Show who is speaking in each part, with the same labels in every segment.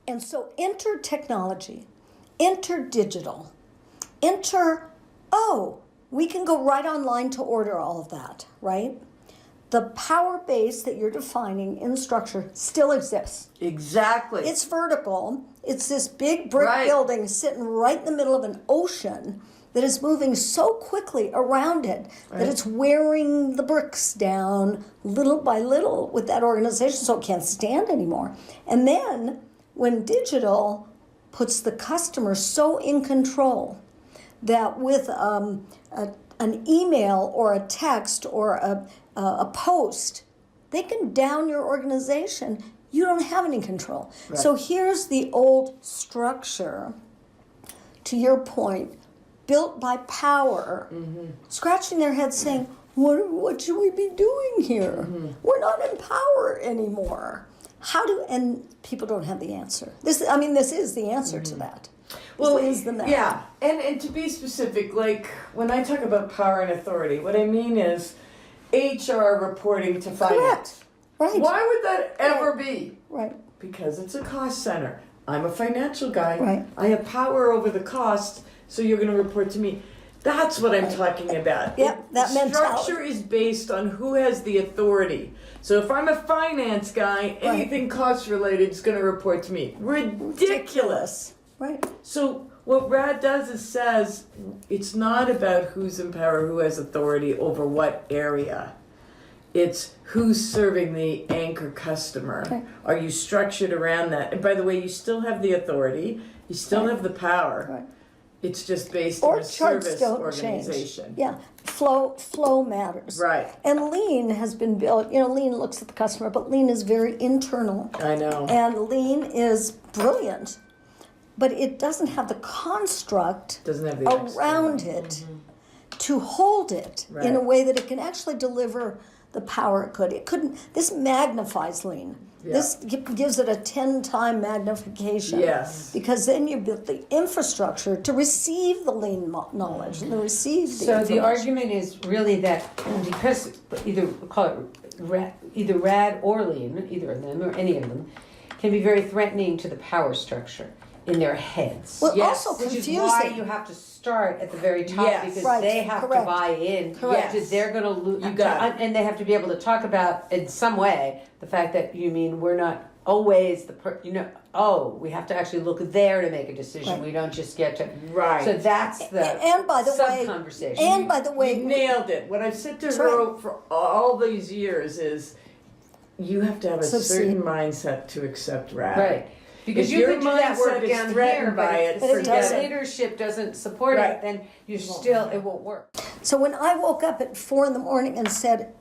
Speaker 1: And so enter technology, enter digital, we can go right online to order all of that, right? The power base that you're defining in structure still exists.
Speaker 2: Exactly.
Speaker 1: It's vertical. It's this big brick building sitting right in the middle of an ocean that is moving so quickly around it that it's wearing the bricks down little by little with that organization, so it can't stand anymore. And then when digital puts the customer so in control that with an email or a text or a post, they can down your organization. You don't have any control. Right. So here's the old structure, to your point, built by power, scratching their heads saying, what should we be doing here? We're not in power anymore. And people don't have the answer. This is the answer to that.
Speaker 2: Well,
Speaker 1: is the method.
Speaker 2: Yeah, and to be specific, like when I talk about power and authority, what I mean is HR reporting to finance.
Speaker 1: Correct. Right.
Speaker 2: Why would that ever be?
Speaker 1: Right.
Speaker 2: Because it's a cost center. I'm a financial guy.
Speaker 1: Right.
Speaker 2: I have power over the cost, so you're going to report to me. That's what I'm talking about.
Speaker 1: Yep, that mentality.
Speaker 2: Structure is based on who has the authority. So if I'm a finance guy, anything cost related is going to report to me. Ridiculous.
Speaker 1: Right.
Speaker 2: So what RAD does is says it's not about who's in power, who has authority over what area. It's who's serving the anchor customer.
Speaker 1: Okay.
Speaker 2: Are you structured around that? And by the way, you still have the authority. You still have the power.
Speaker 1: Right.
Speaker 2: It's just based on a service organization.
Speaker 1: Change. Yeah, flow matters.
Speaker 2: Right.
Speaker 1: And Lean has been built. Lean looks at the customer, but Lean is very internal.
Speaker 2: I know.
Speaker 1: And Lean is brilliant, but it doesn't have the construct around it to hold it in a way that it can actually deliver the power it could. It couldn't. This magnifies Lean. Yeah. This gives it a 10-time magnification.
Speaker 2: Yes.
Speaker 1: Because then you built the infrastructure to receive the Lean knowledge and to receive the
Speaker 3: So the argument is really that because either RAD or Lean, either of them or any of them, can be very threatening to the power structure in their heads.
Speaker 1: Well, also
Speaker 3: which
Speaker 1: confusing.
Speaker 3: is why you have to start at the very top because they have to buy in.
Speaker 1: Correct.
Speaker 3: Because they're going to lose.
Speaker 2: You got it.
Speaker 3: And they have to be able to talk about in some way the fact that you mean we're not always we have to actually look there to make a decision.
Speaker 1: Right.
Speaker 3: We don't just get to.
Speaker 2: Right.
Speaker 3: So that's the
Speaker 1: and by the way,
Speaker 3: conversation.
Speaker 1: And by the way,
Speaker 2: you nailed it. What I've said to her for all these years is you have to have a certain mindset to accept RAD.
Speaker 3: Right. Because
Speaker 2: if
Speaker 3: you can do that work
Speaker 2: is
Speaker 3: down
Speaker 2: threatened
Speaker 3: here,
Speaker 2: by it,
Speaker 3: but if
Speaker 2: forget
Speaker 3: the
Speaker 2: it.
Speaker 3: leadership doesn't support it, then it won't work.
Speaker 1: So when I woke up at 4 a.m. and said,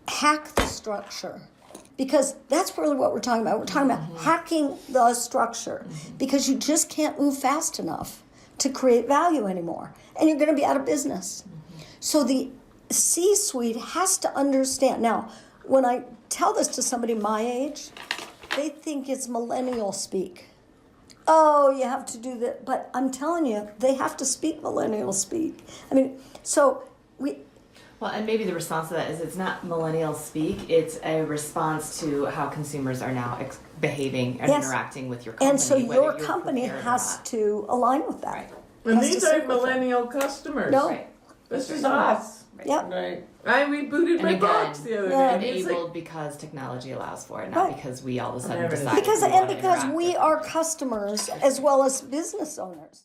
Speaker 1: hack the structure, because that's really what we're talking about. We're talking about hacking the structure, because you just can't move fast enough to create value anymore, and you're going to be out of business. So the C-suite has to understand. Now, when I tell this to somebody my age, they think it's millennial speak. Oh, you have to do that. But I'm telling you, they have to speak millennial speak.
Speaker 4: Well, and maybe the response to that is it's not millennial speak. It's a response to how consumers are now behaving and interacting with your company.
Speaker 1: And so your company has to align with that.
Speaker 4: Right.
Speaker 2: And these are millennial customers.
Speaker 1: No.
Speaker 4: Right.
Speaker 2: This is us.
Speaker 4: Right.
Speaker 1: Yep.
Speaker 2: Right. I rebooted my box the other day. It's
Speaker 4: Enabled because technology allows for it, not because we all of a sudden decide.
Speaker 1: Because we are customers as well as business owners.